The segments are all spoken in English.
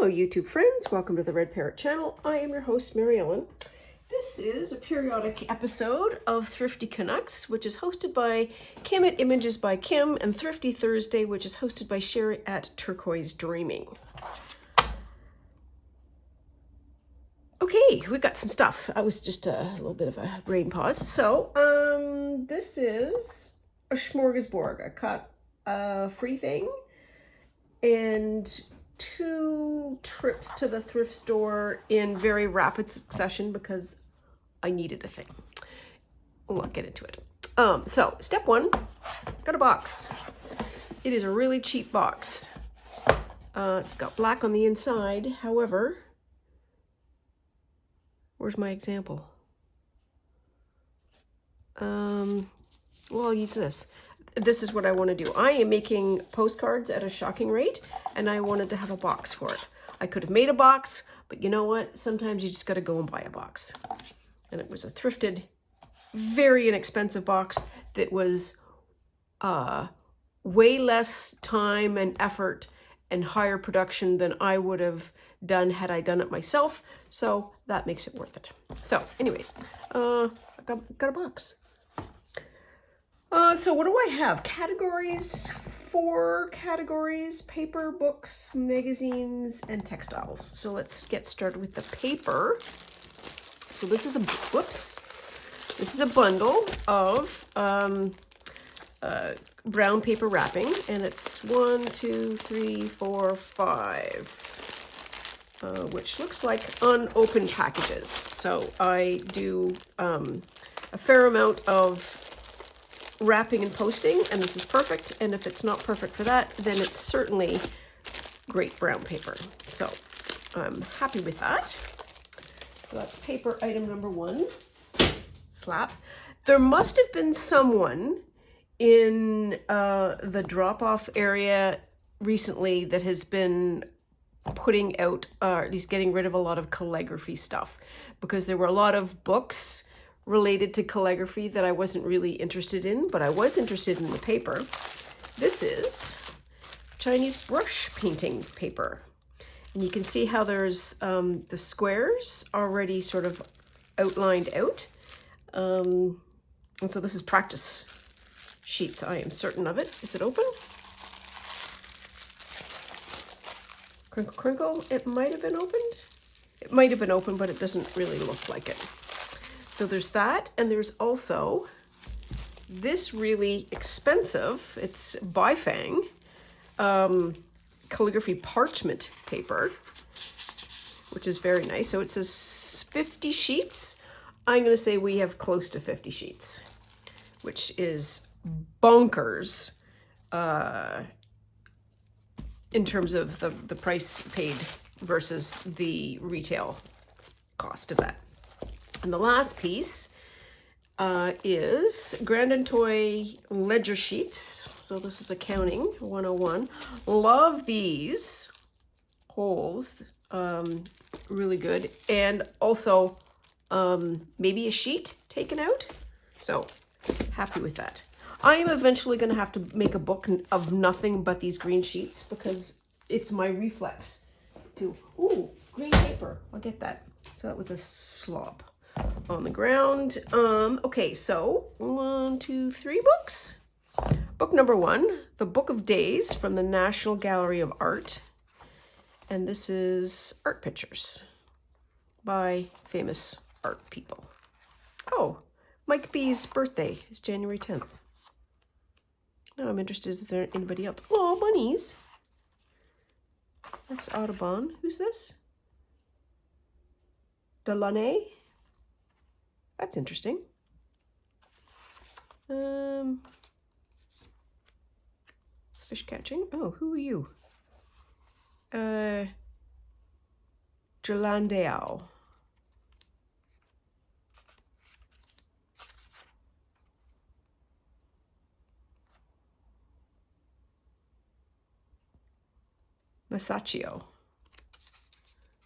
Hello YouTube friends, welcome to the Red Parrot channel. I am your host Mary Ellen. This is a periodic episode of Thrifty Canucks, which is hosted by Kim at Images by Kim, and Thrifty Thursday, which is hosted by Sherry at Turquoise Dreaming. Okay, we got some stuff. I was just a little bit of a brain pause. So, this is a smorgasbord. I cut a free thing and 2 trips to the thrift store in very rapid succession because I needed a thing. Well, I'll get into it. So step 1, got a box. It is a really cheap box. It's got black on the inside. However, where's my example? Well, I'll use this. This is what I want to do. I am making postcards at a shocking rate, and I wanted to have a box for it. I could have made a box, but you know what? Sometimes you just got to go and buy a box. And it was a thrifted, very inexpensive box that was way less time and effort and higher production than I would have done had I done it myself. So that makes it worth it. So anyways, I got a box. So what do I have? Categories, 4 categories: paper, books, magazines, and textiles. So let's get started with the paper. So this is a, this is a bundle of brown paper wrapping, and it's 1, 2, 3, 4, 5, which looks like unopened packages. So I do a fair amount of wrapping and posting, and this is perfect. And if it's not perfect for that, then it's certainly great brown paper. So I'm happy with that. So that's paper item number 1. Slap. There must have been someone in the drop-off area recently that has been putting out, or at least getting rid of, a lot of calligraphy stuff, because there were a lot of books related to calligraphy that I wasn't really interested in, but I was interested in the paper. This is Chinese brush painting paper. And you can see how there's the squares already sort of outlined out. And so this is practice sheets. I am certain of it. Is it open? Crinkle, crinkle. It might have been opened. It might have been open, but it doesn't really look like it. So there's that, and there's also this really expensive, it's Bifang, calligraphy parchment paper, which is very nice. So it says 50 sheets. I'm going to say we have close to 50 sheets, which is bonkers in terms of the price paid versus the retail cost of that. And the last piece is Grand & Toy ledger sheets. So this is accounting 101. Love these holes, really good. And also maybe a sheet taken out. So happy with that. I am eventually going to have to make a book of nothing but these green sheets, because it's my reflex to, ooh, green paper. I'll get that. So that was a slob on the ground. Okay, so 1, 2, 3 books. Book number 1, The Book of Days from the National Gallery of Art. And this is art pictures by famous art people. Oh, Mike B's birthday is January 10th. Now I'm interested, is there anybody else? Oh, bunnies. That's Audubon. Who's this? Delaunay. That's interesting. It's fish catching. Oh, who are you? Jalandao. Masaccio.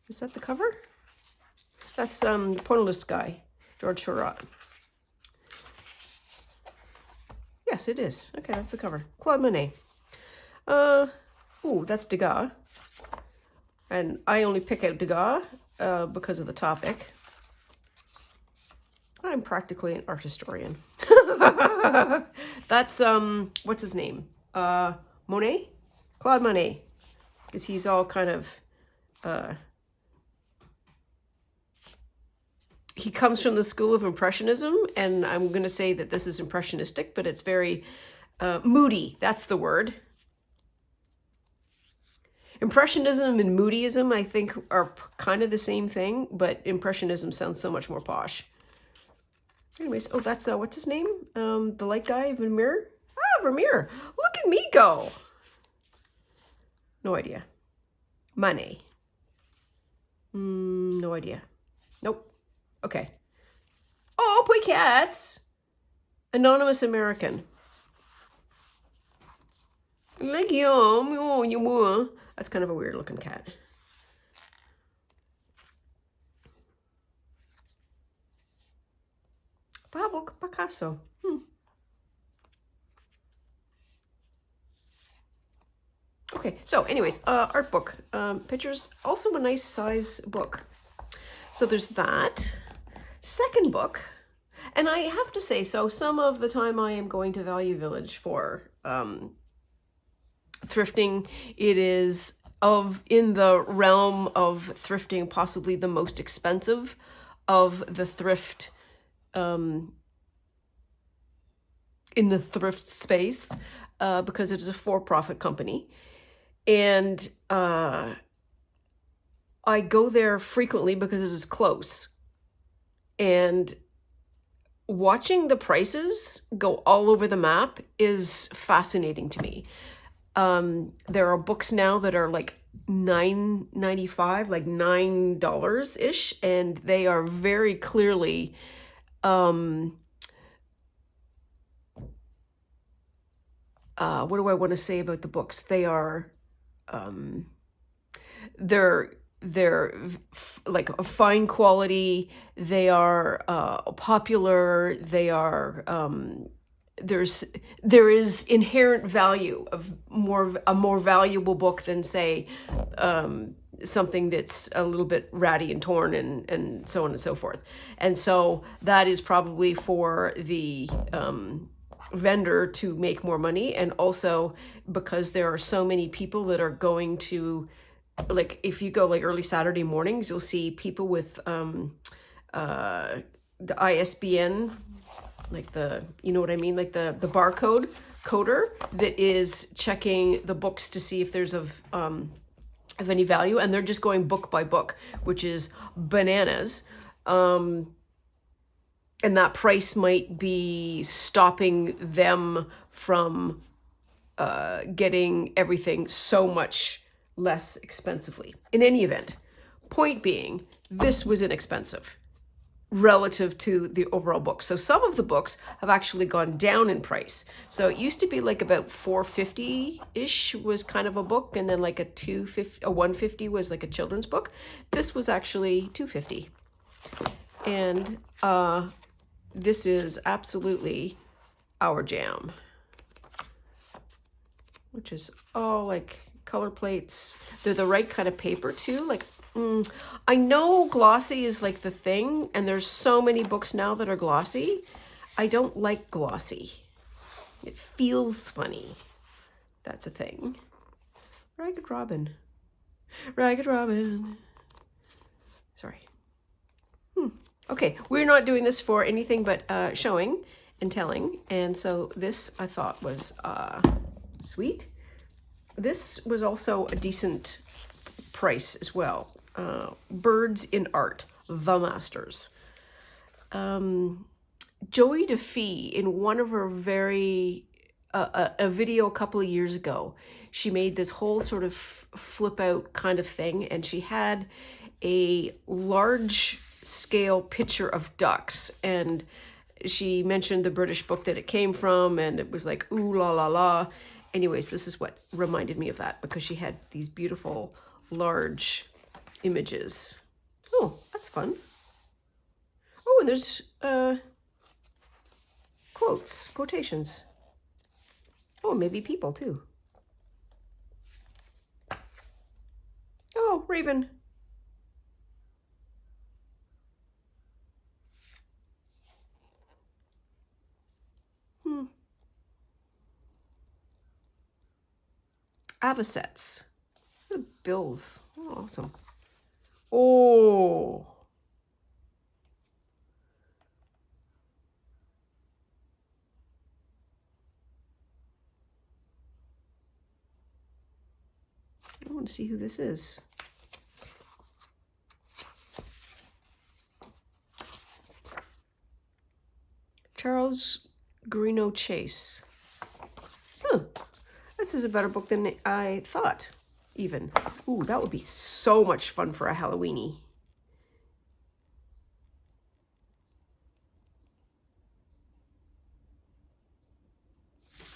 Is that the cover? That's the Pointillist guy, George Seurat. Yes, it is. Okay, that's the cover. Claude Monet. Ooh, that's Degas. And I only pick out Degas because of the topic. I'm practically an art historian. That's, what's his name? Monet? Claude Monet. Because he's all kind of, he comes from the school of Impressionism, and I'm going to say that this is impressionistic, but it's very moody. That's the word. Impressionism and moodism, I think, are kind of the same thing, but Impressionism sounds so much more posh. Anyways, oh, that's, what's his name? The light guy, Vermeer? Ah, Vermeer! Look at me go! No idea. Manet. No idea. Nope. Okay. Oh, boy cats! Anonymous American. Like yum, oh, you want. That's kind of a weird looking cat. Pablo Picasso. Okay, so anyways, art book. Pictures, also a nice size book. So there's that. Second book, and I have to say, so some of the time I am going to Value Village for thrifting. It is in the realm of thrifting, possibly the most expensive of the thrift, in the thrift space, because it is a for-profit company. And I go there frequently because it is close. And watching the prices go all over the map is fascinating to me. There are books now that are like $9.95, like $9-ish, and they are very clearly what do I want to say about the books? They are they're like a fine quality, they are popular, they are there is inherent value of a more valuable book than, say, something that's a little bit ratty and torn and so on and so forth. And so that is probably for the vendor to make more money, and also because there are so many people that are going to, like, if you go like early Saturday mornings, you'll see people with the ISBN, like the, you know what I mean, like the barcode coder that is checking the books to see if there's of any value, and they're just going book by book, which is bananas. And that price might be stopping them from getting everything so much less expensively. In any event, point being, this was inexpensive relative to the overall book. So some of the books have actually gone down in price. So it used to be like about $4.50-ish was kind of a book, and then like a $1.50 was like a children's book. This was actually $2.50. And this is absolutely our jam, which is all like color plates. They're the right kind of paper too. Like, I know glossy is like the thing, and there's so many books now that are glossy. I don't like glossy. It feels funny. That's a thing. Ragged Robin. Ragged Robin. Sorry. Okay, we're not doing this for anything but showing and telling, and so this I thought was sweet. This was also a decent price as well. Birds in Art, The Masters. Joey DeFee, in one of her very a video a couple of years ago, she made this whole sort of flip out kind of thing, and she had a large scale picture of ducks, and she mentioned the British book that it came from, and it was like, ooh la la la. Anyways, this is what reminded me of that, because she had these beautiful large images. Oh, that's fun. Oh, and there's quotations. Oh, maybe people too. Oh, Raven. Avocets. The bills. Oh, awesome. Oh. I want to see who this is. Charles Greeno Chase. Huh. This is a better book than I thought, even. Ooh, that would be so much fun for a Halloweeny.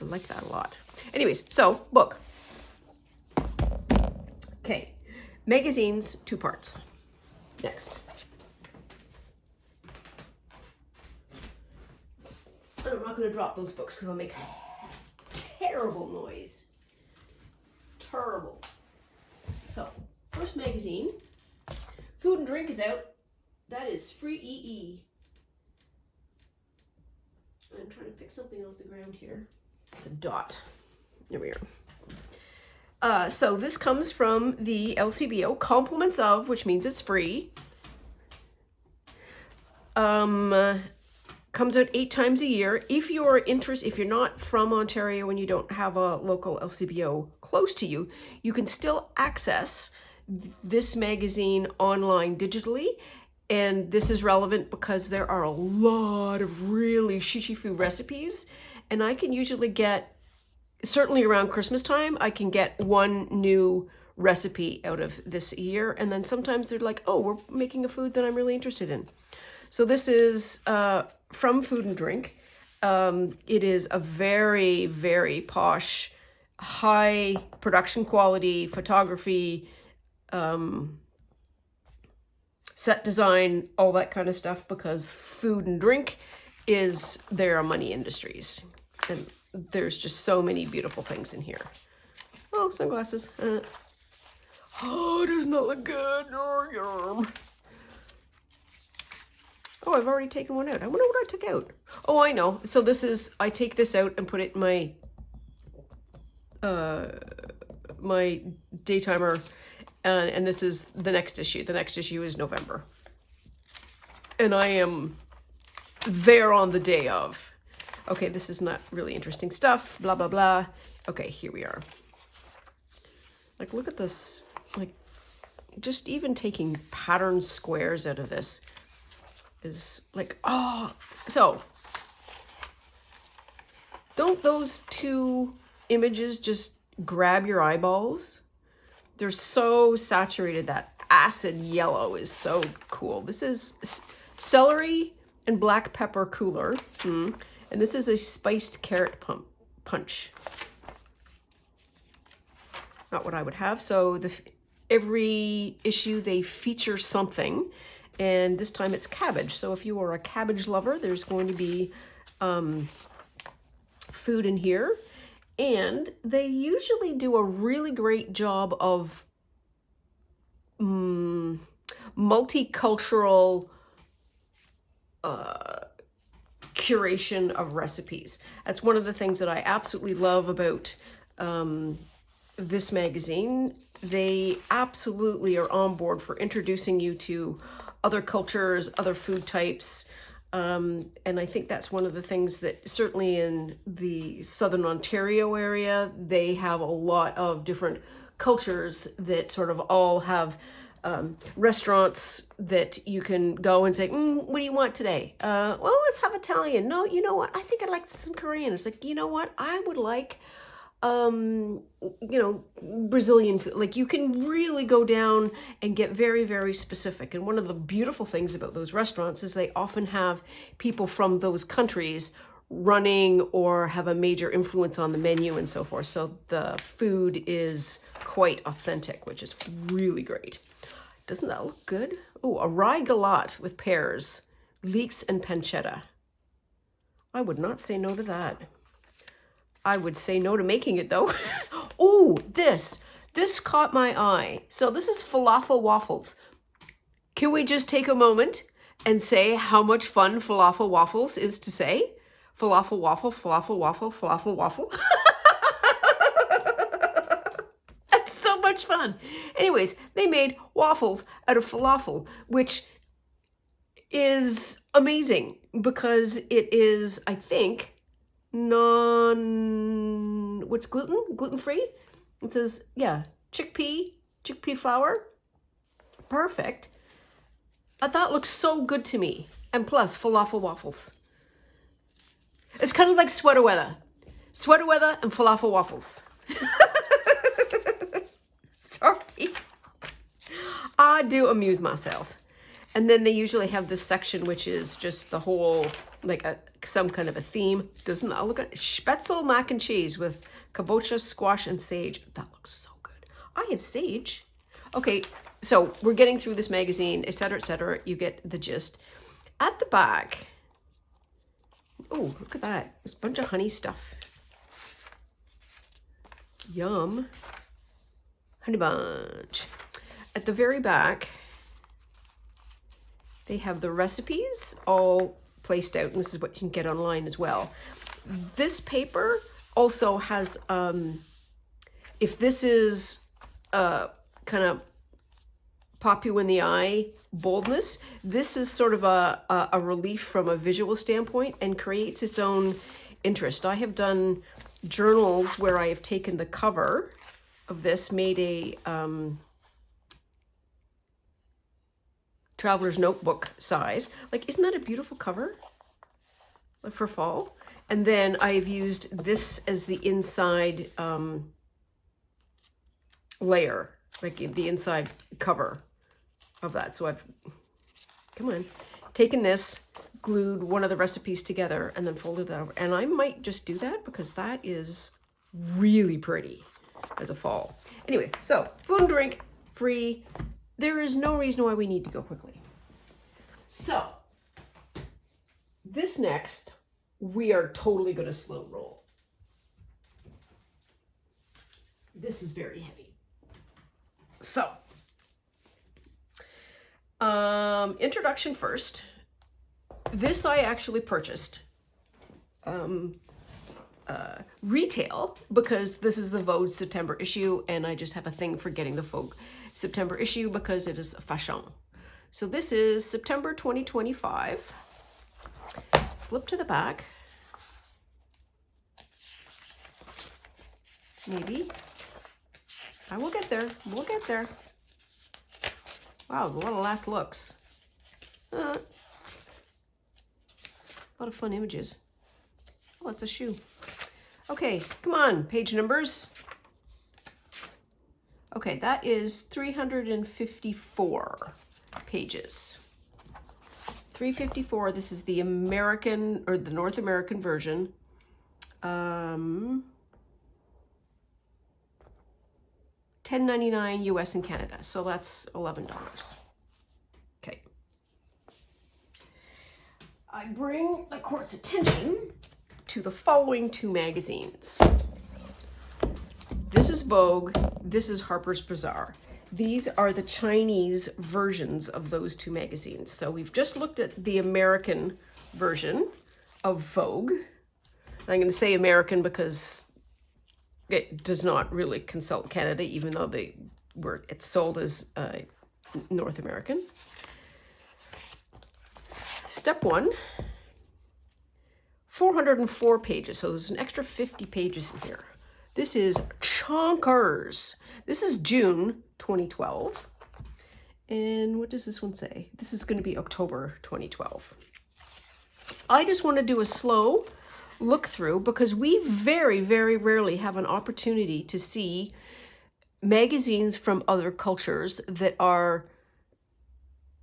I like that a lot. Anyways, so, book. Okay. Magazines, 2 parts. Next. I'm not going to drop those books because I'll make terrible noise. Terrible. So, first magazine. Food and Drink is out. That is S4e249. I'm trying to pick something off the ground here. It's a dot. There we are. So this comes from the LCBO, Compliments of, which means it's free. Comes out 8 times a year. If you're interested, if you're not from Ontario and you don't have a local LCBO close to you, you can still access this magazine online digitally. And this is relevant because there are a lot of really shishi-fu recipes. And I can usually get, certainly around Christmas time, I can get 1 new recipe out of this year. And then sometimes they're like, oh, we're making a food that I'm really interested in. So this is from Food and Drink. It is a very, very posh, high production quality photography, set design, all that kind of stuff, because Food and Drink is their money industries. And there's just so many beautiful things in here. Oh, sunglasses. Oh, it does not look good. Oh, oh, I've already taken one out. I wonder what I took out. Oh, I know. So this is, I take this out and put it in my my daytimer, and this is the next issue. The next issue is November. And I am there on the day of. Okay, this is not really interesting stuff, blah, blah, blah. Okay, here we are. Like, look at this. Like, just even taking pattern squares out of this is like, oh, so don't those 2 images just grab your eyeballs? They're so saturated. That acid yellow is so cool. This is celery and black pepper cooler, and this is a spiced carrot punch. Not what I would have. So every issue they feature something. And this time it's cabbage. So if you are a cabbage lover, there's going to be food in here. And they usually do a really great job of multicultural curation of recipes. That's one of the things that I absolutely love about this magazine. They absolutely are on board for introducing you to other cultures, other food types. And I think that's one of the things that certainly in the Southern Ontario area, they have a lot of different cultures that sort of all have restaurants that you can go and say, what do you want today? Well, let's have Italian. No, you know what? I think I'd like some Korean. It's like, you know what? I would like Brazilian food. Like, you can really go down and get very, very specific. And one of the beautiful things about those restaurants is they often have people from those countries running or have a major influence on the menu and so forth. So the food is quite authentic, which is really great. Doesn't that look good? Oh, a rye galette with pears, leeks, and pancetta. I would not say no to that. I would say no to making it, though. Oh, this This caught my eye. So this is falafel waffles. Can we just take a moment and say how much fun falafel waffles is to say? Falafel waffle, falafel waffle, falafel waffle. That's so much fun. Anyways, they made waffles out of falafel, which is amazing because it is, I think, what's gluten? Gluten-free? It says, yeah, chickpea flour. Perfect. That looks so good to me. And plus, falafel waffles. It's kind of like sweater weather. Sweater weather and falafel waffles. Sorry. I do amuse myself. And then they usually have this section, which is just the whole, like some kind of a theme. Doesn't that look at Spätzle mac and cheese with kabocha, squash, and sage. That looks so good. I have sage. Okay, so we're getting through this magazine, etc., etc. You get the gist. At the back, oh, look at that. There's a bunch of honey stuff. Yum. Honey bunch. At the very back, they have the recipes all placed out, and this is what you can get online as well. This paper also has, if this is kind of pop you in the eye boldness, this is sort of a relief from a visual standpoint and creates its own interest. I have done journals where I have taken the cover of this, made a traveler's notebook size. Like, isn't that a beautiful cover for fall? And then I've used this as the inside layer, like the inside cover of that. So I've, come on, taken this, glued one of the recipes together, and then folded that over. And I might just do that because that is really pretty as a fall. Anyway, so food and drink, free. There is no reason why we need to go quickly. So, this next, we are totally going to slow roll. This is very heavy. So, introduction first. This I actually purchased retail because this is the Vogue September issue, and I just have a thing for getting the Vogue September issue because it is fashion. So this is September 2025. Flip to the back. Maybe. I will get there. We'll get there. Wow, a lot of last looks. A lot of fun images. Oh, it's a shoe. Okay, come on, page numbers. Okay, that is 354 pages. 354, this is the American, or the North American version. $10.99 US and Canada, so that's $11. Okay. I bring the court's attention to the following two magazines. This is Vogue, this is Harper's Bazaar. These are the Chinese versions of those two magazines. So we've just looked at the American version of Vogue. I'm going to say American because it does not really consult Canada, even though it's sold as North American. Step one, 404 pages. So there's an extra 50 pages in here. This is chonkers. This is June 2012. And what does this one say? This is going to be October 2012. I just want to do a slow look through because we very, very rarely have an opportunity to see magazines from other cultures that are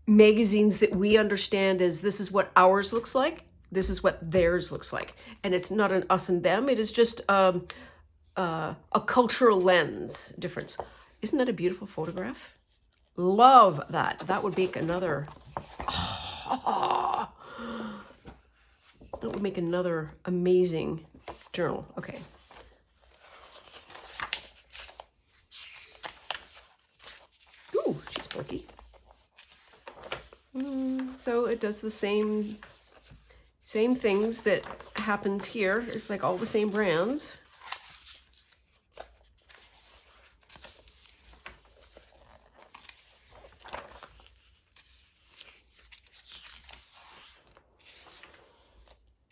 magazines that we understand as this is what ours looks like, this is what theirs looks like. And it's not an us and them, it is just a cultural lens difference. Isn't that a beautiful photograph? Love that. That would make another, that would make another amazing journal. Okay. sporky. So it does the same things that happens here. It's like all the same brands.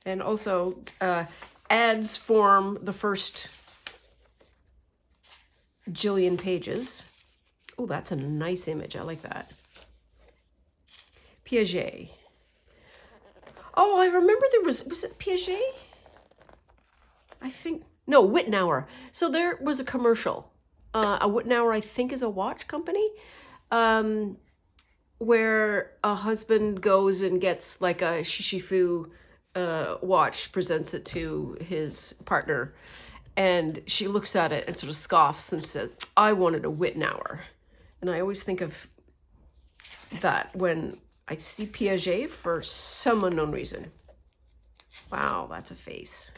And also ads form the first jillion pages. Oh, that's a nice image. I like that. Piaget. Oh, I remember there was it Piaget? I think, no, Wittenauer. So there was a commercial. A Wittenauer, I think, is a watch company, where a husband goes and gets like a Shishifu watch, presents it to his partner, and she looks at it and sort of scoffs and says, I wanted a Wittenauer. And I always think of that when I see Piaget for some unknown reason. Wow, that's a face.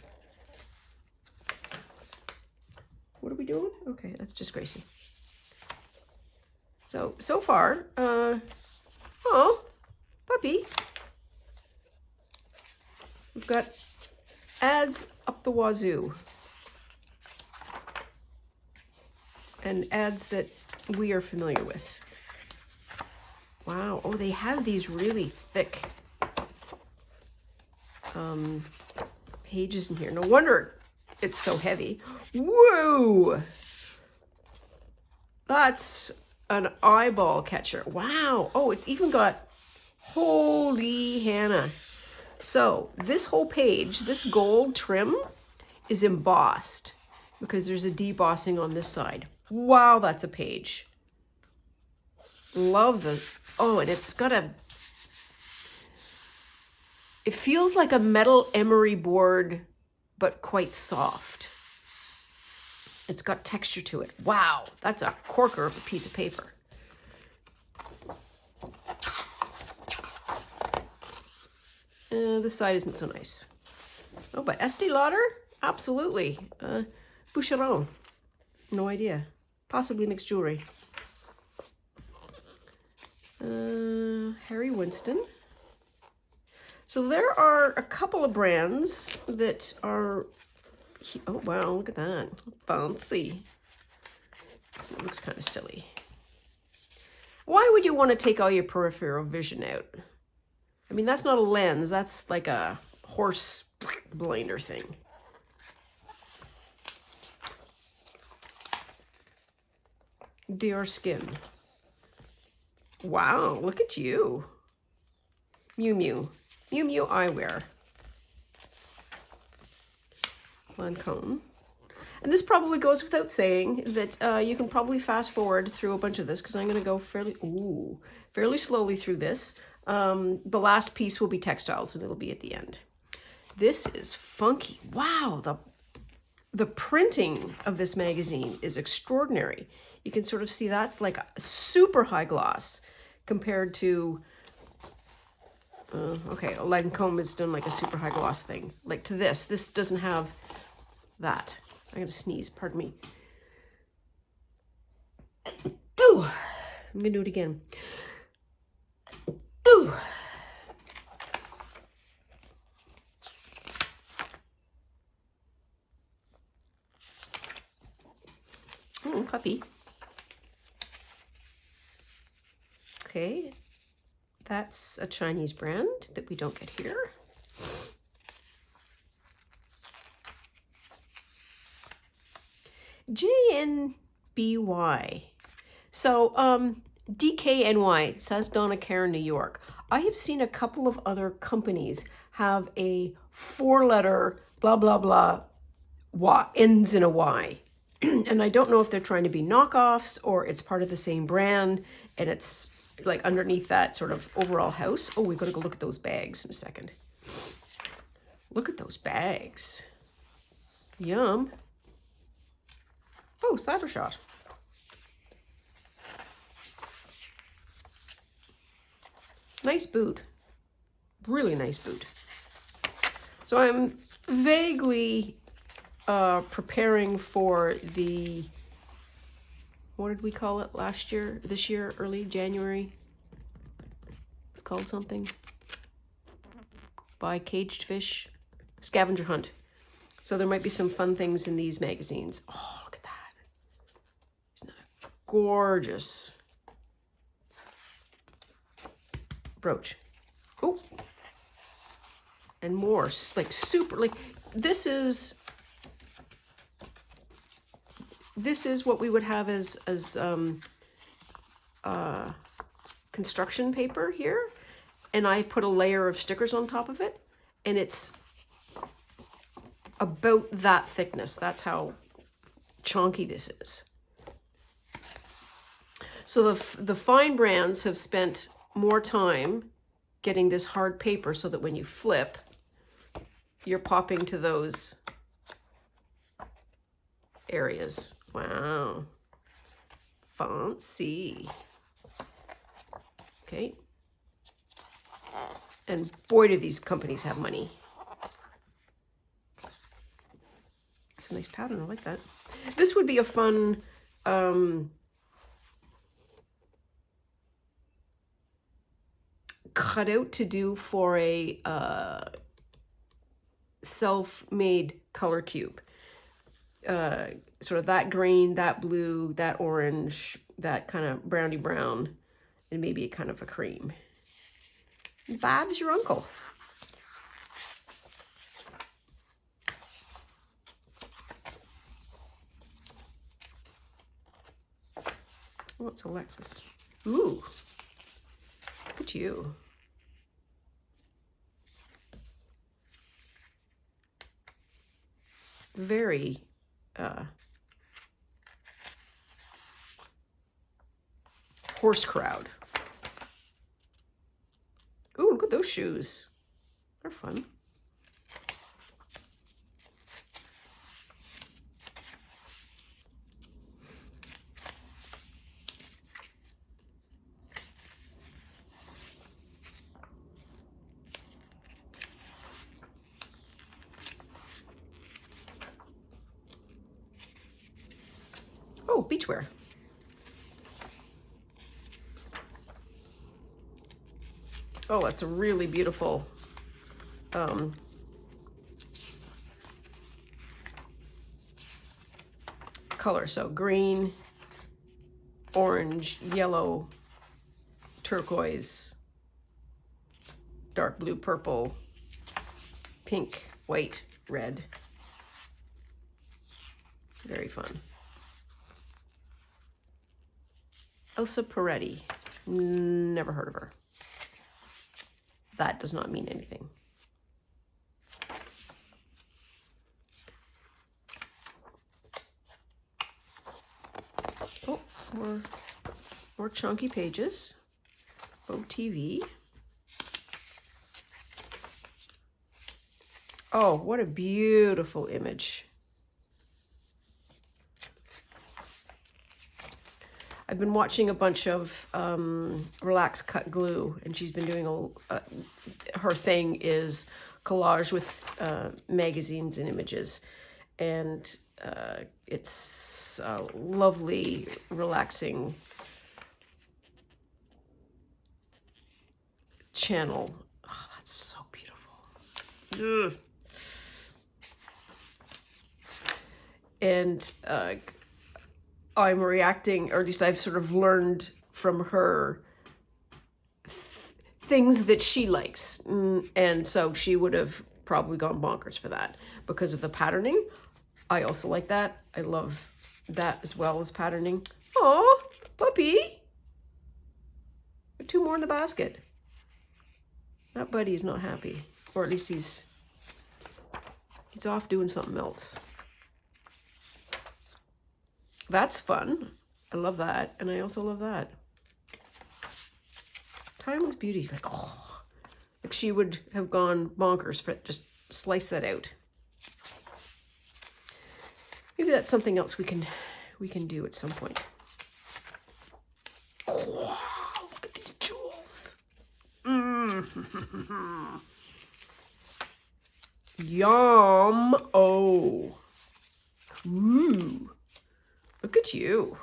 What are we doing? Okay, that's just Gracie. So far, oh, puppy. We've got ads up the wazoo. And ads that we are familiar with. Wow. Oh, they have these really thick pages in here. No wonder it's so heavy. Whoa! That's an eyeball catcher. Wow. Oh, it's even got, holy Hannah. So this whole page, this gold trim is embossed because there's a debossing on this side. Wow, that's a page. Love the, oh, and it's got a, it feels like a metal emery board, but quite soft. It's got texture to it. Wow, that's a corker of a piece of paper. This side isn't so nice. Oh, but Estee Lauder? Absolutely. Boucheron. No idea. Possibly mixed jewelry. Harry Winston. So there are a couple of brands that are, oh wow, look at that. Fancy. It looks kind of silly. Why would you want to take all your peripheral vision out? I mean, that's not a lens, that's like a horse blinder thing. Dior Skin. Wow, look at you. Miu Miu. Miu Miu eyewear. Lancome. And this probably goes without saying that you can probably fast forward through a bunch of this because I'm going to go fairly slowly through this. The last piece will be textiles and it'll be at the end. This is funky. Wow, the printing of this magazine is extraordinary. You can sort of see that's like a super high gloss compared to, okay, Lancome has done like a super high gloss thing. Like to this doesn't have that. I'm gonna sneeze, pardon me. Ooh, I'm gonna do it again. Ooh. Oh, puppy. Okay, that's a Chinese brand that we don't get here. JNBY. So, DKNY, says Donna Karen, New York. I have seen a couple of other companies have a 4-letter blah, blah, blah, Y, ends in a Y. And I don't know if they're trying to be knockoffs or it's part of the same brand and it's like underneath that sort of overall house. Oh, we've got to go look at those bags in a second. Look at those bags. Yum. Oh, Cybershot. Nice boot. Really nice boot. So I'm vaguely preparing for the, what did we call it last year, this year, early January? It's called something. Buy caged fish, scavenger hunt. So there might be some fun things in these magazines. Oh, look at that. Isn't that a gorgeous brooch? Oh, and more, like super, like this is what we would have as construction paper here, and I put a layer of stickers on top of it, and it's about that thickness. That's how chunky this is. So the fine brands have spent more time getting this hard paper so that when you flip, you're popping to those areas. Wow. Fancy. Okay. And boy, do these companies have money. It's a nice pattern. I like that. This would be a fun cutout to do for a self-made color cube. Sort of that green, that blue, that orange, that kind of browny brown, and maybe a kind of a cream. Bab's your uncle. What's Alexis? Ooh, look at you. Very horse crowd. Ooh, look at those shoes. They're fun. Oh, beachwear. Oh, that's a really beautiful color. So green, orange, yellow, turquoise, dark blue, purple, pink, white, red. Very fun. Elsa Peretti. Never heard of her. That does not mean anything. Oh, more chunky pages. OTV. Oh, what a beautiful image. I've been watching a bunch of Relax Cut Glue, and she's been doing her thing is collage with magazines and images, and it's a lovely, relaxing channel. Oh, that's so beautiful. Ugh. And I'm reacting, or at least I've sort of learned from her things that she likes. And so she would have probably gone bonkers for that because of the patterning. I also like that. I love that as well as patterning. Oh, puppy. 2 more in the basket. That buddy is not happy. Or at least he's off doing something else. That's fun. I love that. And I also love that. Timeless Beauty. Like, oh. Like she would have gone bonkers for it. Just slice that out. Maybe that's something else we can do at some point. Oh, look at these jewels. Yum. Oh. Ooh. Look at you.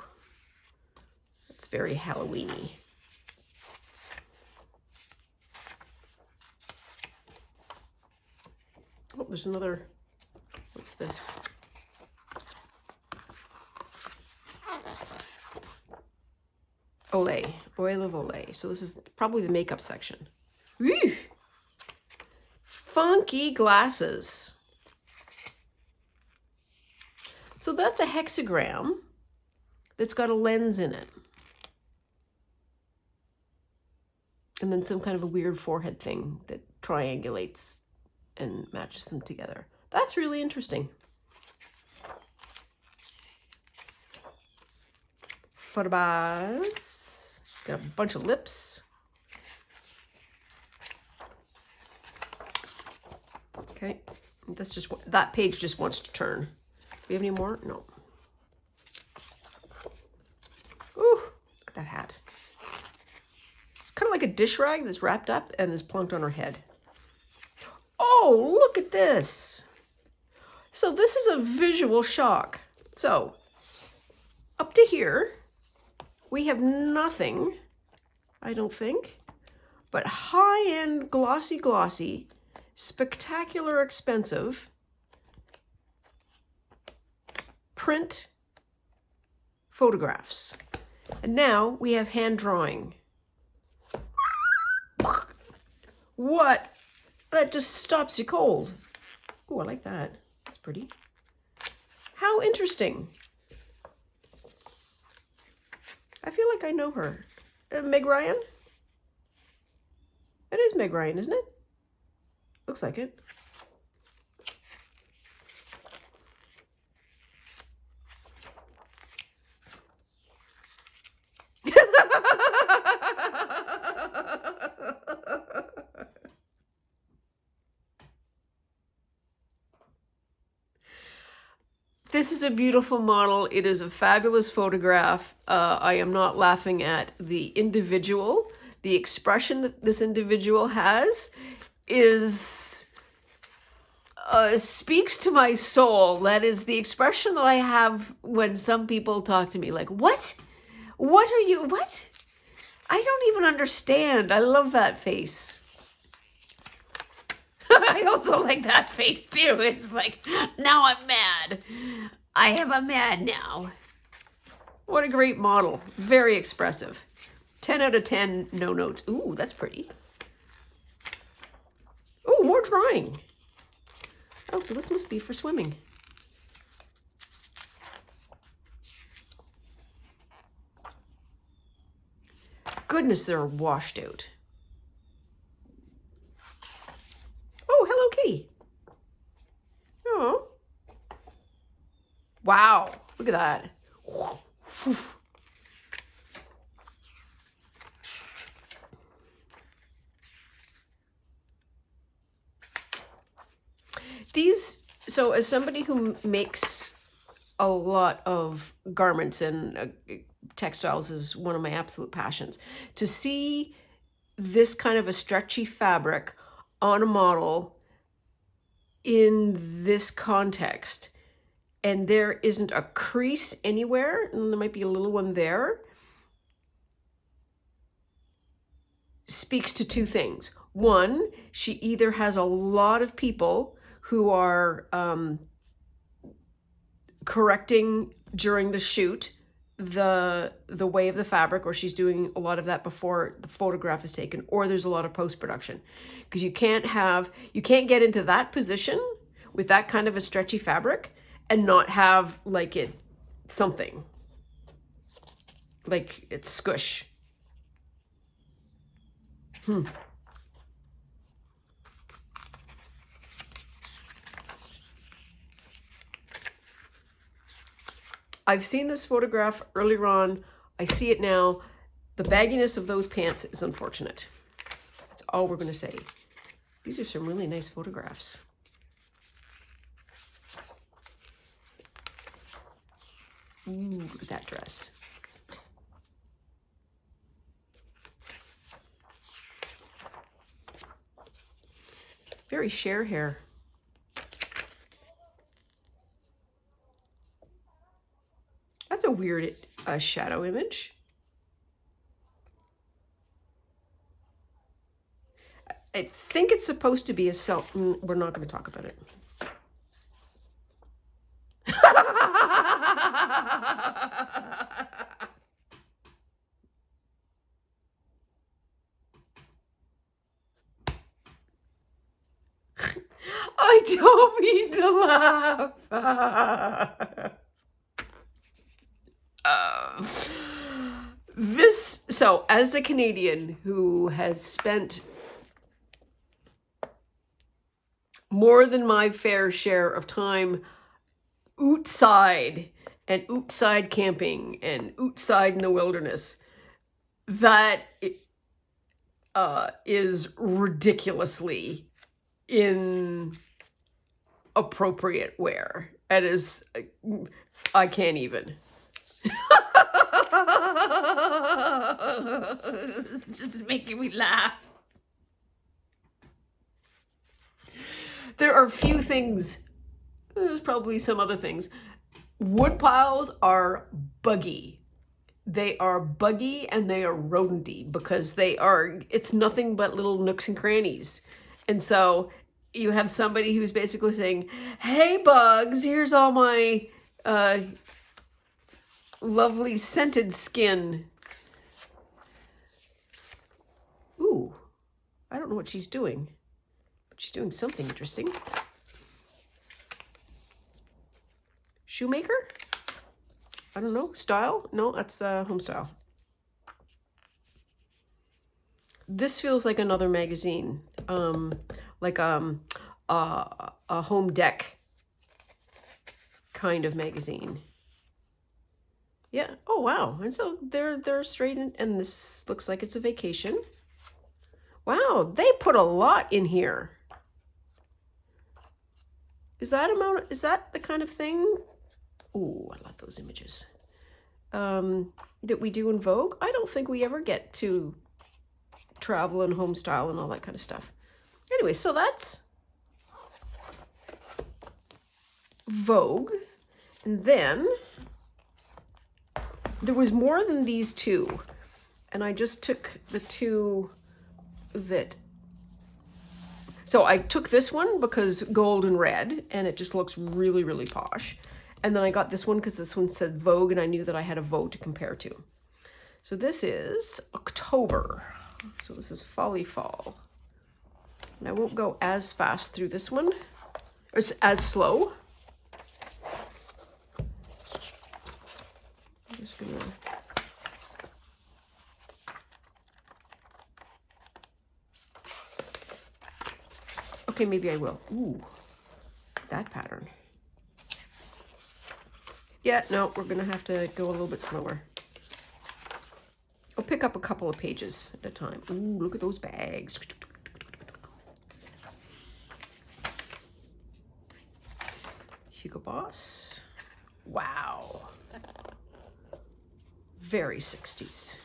very Halloween-y. Oh, there's another, what's this? Olay, oil of Olay. So this is probably the makeup section. Woo! Funky glasses. So that's a hexagram that's got a lens in it. And then some kind of a weird forehead thing that triangulates and matches them together. That's really interesting. Photobars. Got a bunch of lips. Okay, that's just, that page just wants to turn. Do we have any more? No. Ooh, look at that hat. It's kind of like a dish rag that's wrapped up and is plunked on her head. Oh, look at this. So this is a visual shock. So up to here, we have nothing, I don't think, but high-end, glossy, spectacular, expensive print photographs. And now we have hand drawing. What? That just stops you cold. Oh, I like that. That's pretty. How interesting. I feel like I know her. Meg Ryan? It is Meg Ryan, isn't it? Looks like it. This is a beautiful model. It is a fabulous photograph. I am not laughing at the individual. The expression that this individual has is speaks to my soul. That is the expression that I have when some people talk to me like, what? What are you, what? I don't even understand. I love that face. I also like that face too. It's like, now I'm mad. I am a mad now. What a great model. Very expressive. 10 out of 10, no notes. Ooh, that's pretty. Ooh, more drawing. Oh, so this must be for swimming. Goodness, they're washed out. Oh, Hello Kitty. Oh. Wow, look at that. These, so as somebody who makes a lot of garments and textiles is one of my absolute passions, to see this kind of a stretchy fabric on a model in this context, and there isn't a crease anywhere, and there might be a little one there, speaks to two things. One, she either has a lot of people who are correcting during the shoot the way of the fabric, or she's doing a lot of that before the photograph is taken, or there's a lot of post-production, because you can't get into that position with that kind of a stretchy fabric and not have like it something like it's squish. I've seen this photograph earlier on. I see it now. The bagginess of those pants is unfortunate. That's all we're going to say. These are some really nice photographs. Ooh, look at that dress. Very Cher hair. That's a weird shadow image. I think it's supposed to be a we're not going to talk about it. I don't mean to laugh. So as a Canadian who has spent more than my fair share of time outside and outside camping and outside in the wilderness, that is ridiculously inappropriate wear. It is, I can't even. It's just making me laugh. There are few things, there's probably some other things. Wood piles are buggy. They are buggy and they are rodenty because it's nothing but little nooks and crannies. And so you have somebody who's basically saying, hey bugs, here's all my lovely scented skin. Ooh, I don't know what she's doing, but she's doing something interesting. Shoemaker? I don't know. Style? No, that's home style. This feels like another magazine, like a home deck kind of magazine. Yeah. Oh wow. And so they're straight in, and this looks like it's a vacation. Wow, they put a lot in here. Is that the kind of thing? Ooh, I love those images. That we do in Vogue. I don't think we ever get to travel and home style and all that kind of stuff. Anyway, so that's Vogue. And then there was more than these two. And I just took the two that... So I took this one because gold and red, and it just looks really, really posh. And then I got this one because this one said Vogue, and I knew that I had a Vogue to compare to. So this is October. So this is Folly Fall. And I won't go as fast through this one, or as slow. I'm just gonna... Okay, maybe I will. Ooh, that pattern. Yeah, no, we're gonna have to go a little bit slower. I'll pick up a couple of pages at a time. Ooh, look at those bags. Hugo Boss. Wow. Very 60s.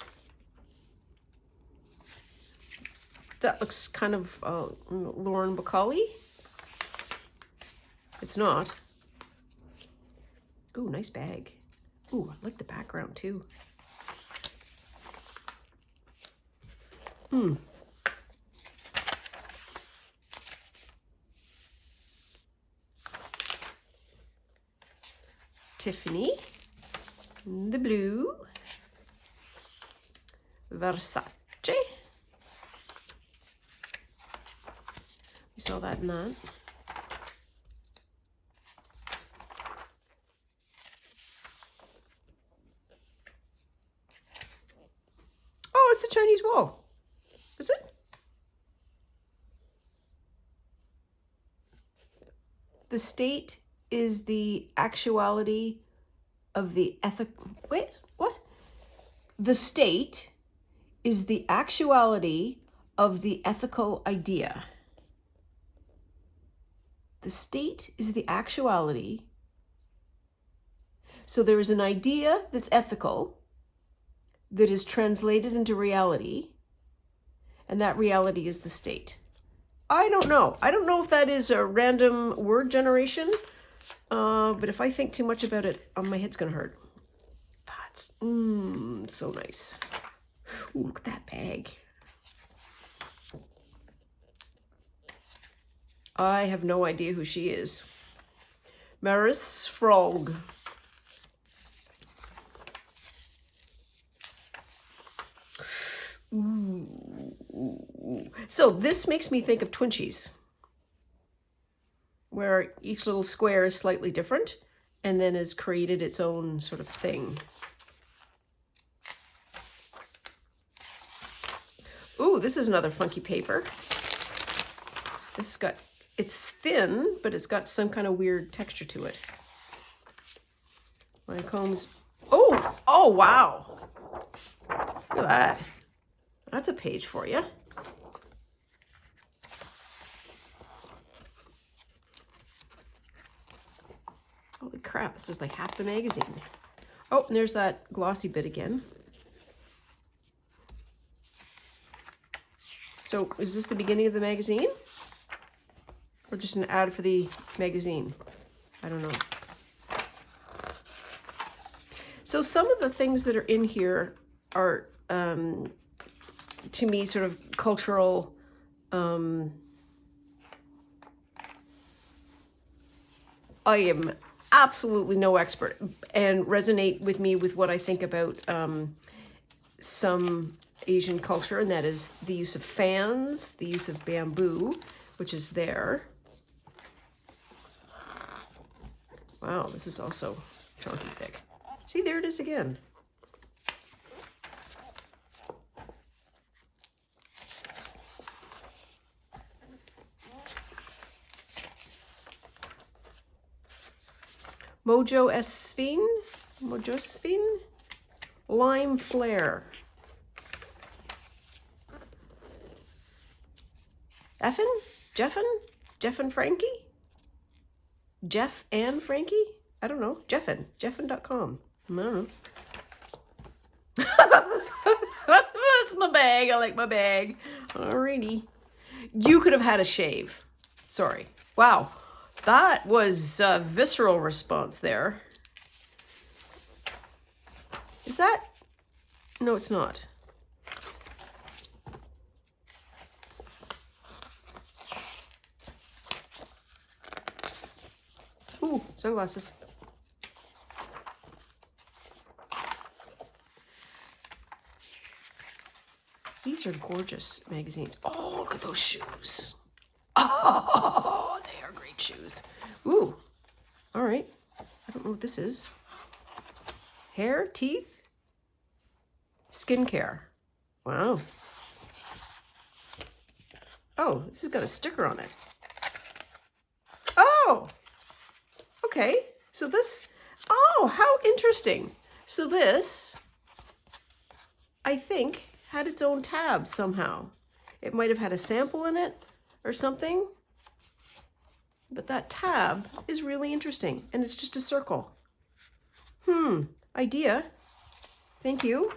That looks kind of Lauren Bacall-y. It's not. Ooh, nice bag. Ooh, I like the background too. Tiffany. The blue. Versace. We saw that in that. Oh, it's the Chinese wall. Is it? The state is the actuality of the Wait, what? The state is the actuality of the ethical idea. The state is the actuality. So there is an idea that's ethical that is translated into reality, and that reality is the state. I don't know. I don't know if that is a random word generation, but if I think too much about it, my head's gonna hurt. That's so nice. Ooh, look at that bag. I have no idea who she is. Maris Frog. Ooh. So this makes me think of Twinchies, where each little square is slightly different and then has created its own sort of thing. Ooh, this is another funky paper. This has got, it's thin, but it's got some kind of weird texture to it. My combs. Oh, wow. Look at that. That's a page for you. Holy crap, this is like half the magazine. Oh, and there's that glossy bit again. So is this the beginning of the magazine? Or just an ad for the magazine? I don't know. So some of the things that are in here are, to me, sort of cultural, I am absolutely no expert, and resonate with me with what I think about some Asian culture, and that is the use of fans, the use of bamboo, which is there. Wow, this is also chunky thick. See, there it is again. Mojo Sphin, Lime Flare. Jeff and Frankie? Jeff and Frankie? I don't know. Jeffin.com. I don't know. That's my bag. I like my bag. Alrighty. You could have had a shave. Sorry. Wow. That was a visceral response there. Is that? No, it's not. Ooh, sunglasses. These are gorgeous magazines. Oh, look at those shoes. Oh, they are great shoes. Ooh, all right. I don't know what this is. Hair, teeth, skincare. Wow. Oh, this has got a sticker on it. Oh, okay. So this, oh, how interesting. So this, I think, had its own tab somehow. It might have had a sample in it or something, but that tab is really interesting, and it's just a circle. Idea. Thank you.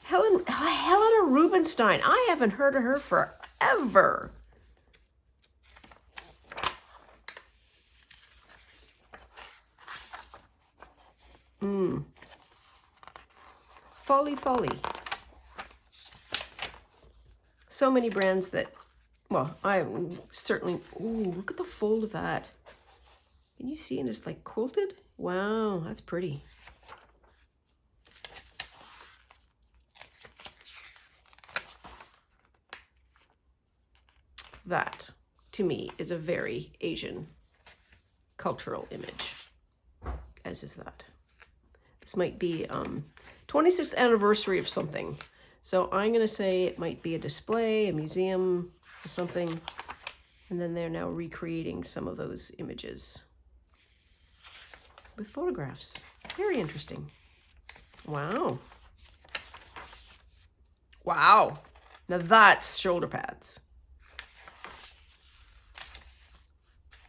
Helena Rubinstein. I haven't heard of her forever. Folly. So many brands that, well, I certainly, ooh, look at the fold of that. Can you see? And it's like quilted? Wow, that's pretty. That, to me, is a very Asian cultural image, as is that. This might be 26th anniversary of something. So I'm going to say it might be a display, a museum, or something. And then they're now recreating some of those images with photographs. Very interesting. Wow. Wow. Now that's shoulder pads.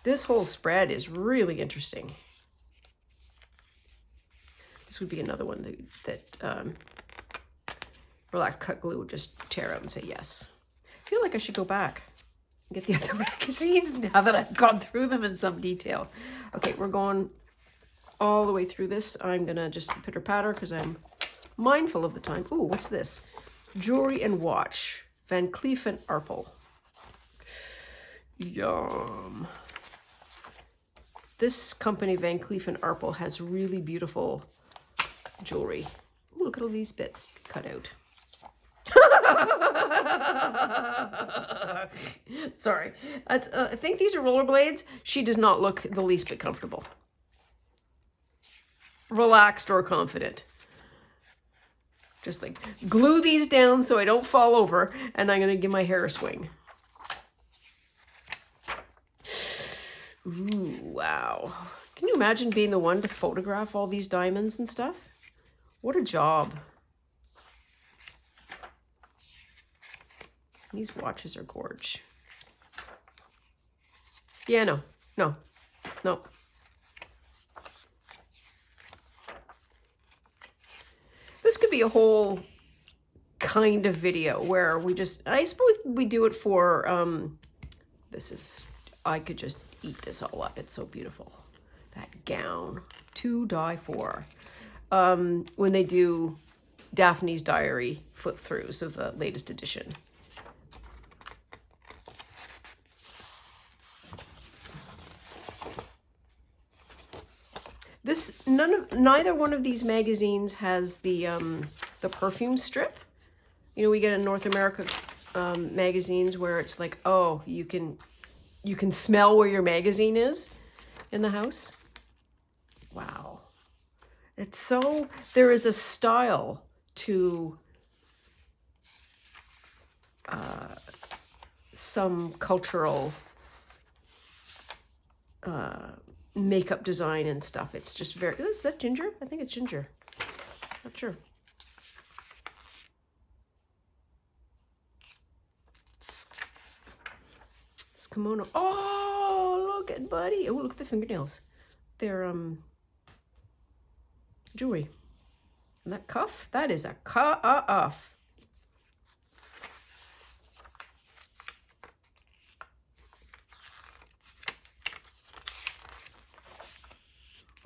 This whole spread is really interesting. This would be another one that Relax Cut Glue would just tear out and say yes. I feel like I should go back and get the other magazines now that I've gone through them in some detail. Okay, we're going all the way through this. I'm gonna just pitter patter because I'm mindful of the time. Ooh, what's this? Jewelry and watch, Van Cleef and Arpels. Yum. This company, Van Cleef & Arpels, has really beautiful jewelry. Ooh, look at all these bits you can cut out. Sorry. I think these are rollerblades. She does not look the least bit comfortable. Relaxed or confident. Just like glue these down so I don't fall over, and I'm going to give my hair a swing. Ooh, wow. Can you imagine being the one to photograph all these diamonds and stuff? What a job. These watches are gorge. Yeah, no. This could be a whole kind of video where we just, I suppose we do it for, I could just eat this all up. It's so beautiful. That gown, to die for. When they do Daphne's Diary flip-throughs of the latest edition. Neither one of these magazines has the perfume strip. You know, we get in North America magazines where it's like, oh, you can smell where your magazine is in the house. Wow. It's so, there is a style to some cultural makeup design and stuff. It's just very, is that ginger? I think it's ginger. Not sure. This kimono. Oh, look at Buddy. Oh, look at the fingernails. They're jewelry. And that cuff, that is a cuff.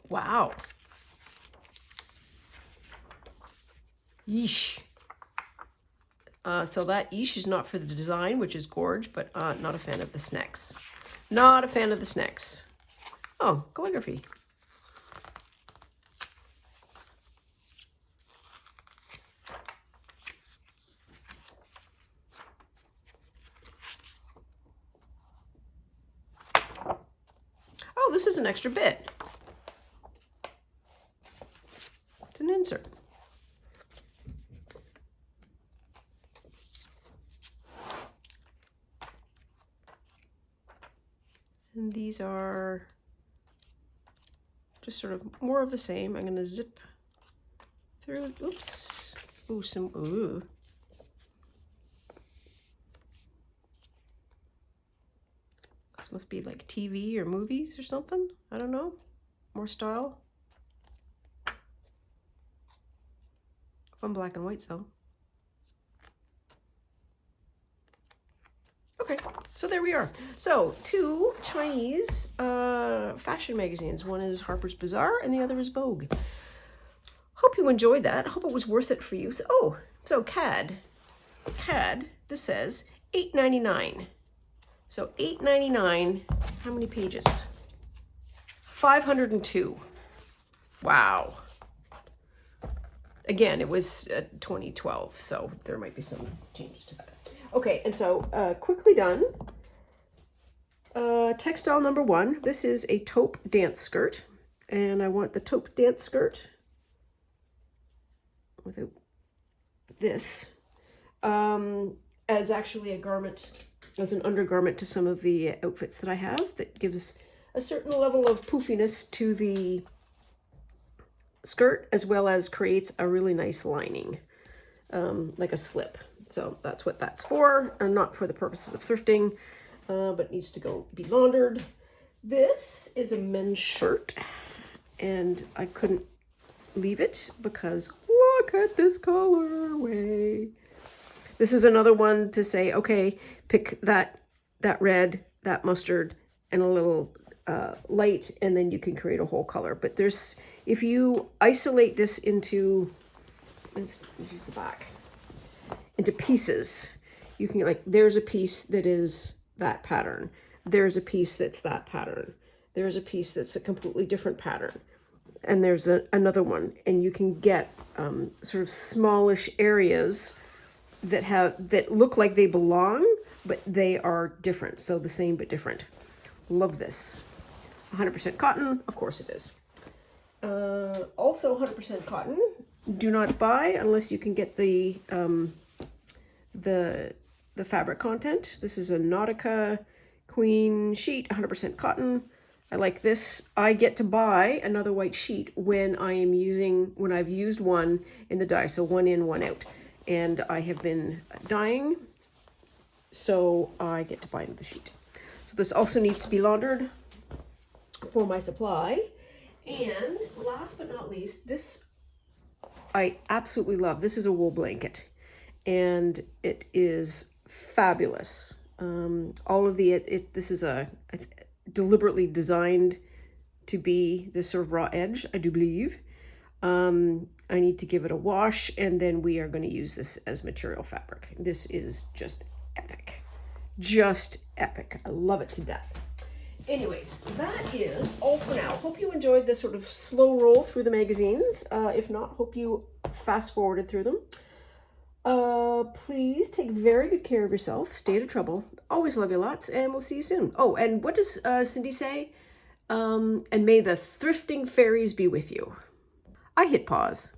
Wow. Yeesh. So that yeesh is not for the design, which is gorge, but not a fan of the snacks. Not a fan of the snacks. Oh, calligraphy. Oh, this is an extra bit. It's an insert. And these are just sort of more of the same. I'm going to zip through. Oops. Ooh, ooh. This must be like TV or movies or something. I don't know. More style. Fun black and whites though. Okay, so there we are. So, two Chinese fashion magazines. One is Harper's Bazaar and the other is Vogue. Hope you enjoyed that. Hope it was worth it for you. So CAD, this says $8.99. So $8.99, how many pages? 502. Wow. Again, it was 2012, so there might be some changes to that. Okay, and so quickly done. Textile number 1. This is a taupe dance skirt, and I want the taupe dance skirt with this as actually a garment, as an undergarment to some of the outfits that I have, that gives a certain level of poofiness to the skirt, as well as creates a really nice lining, like a slip. So that's what that's for, and not for the purposes of thrifting, but needs to be laundered. This is a men's shirt, and I couldn't leave it because look at this colorway. This is another one to say, okay, pick that red, that mustard, and a little light, and then you can create a whole color. But there's, if you isolate this into, let's use the back, into pieces, you can, like, there's a piece that is that pattern. there's a piece that's that pattern. There's a piece that's a completely different pattern. And there's another one. And you can get sort of smallish areas that look like they belong, but they are different. So the same but different. Love this. 100% cotton, of course it is. Also 100% cotton. Do not buy unless you can get the fabric content. This is a Nautica Queen sheet, 100% cotton. I like this. I get to buy another white sheet when I've used one in the dye. So one in, one out. And I have been dyeing, so I get to buy another sheet. So this also needs to be laundered for my supply. And last but not least, this I absolutely love. This is a wool blanket, and it is fabulous. All of this is a deliberately designed to be this sort of raw edge, I do believe. I need to give it a wash, and then we are going to use this as material fabric. This is just epic. Just epic. I love it to death. Anyways, that is all for now. Hope you enjoyed this sort of slow roll through the magazines. If not, hope you fast forwarded through them. Please take very good care of yourself. Stay out of trouble. Always love you lots, and we'll see you soon. Oh, and what does Cindy say? And may the thrifting fairies be with you. I hit pause.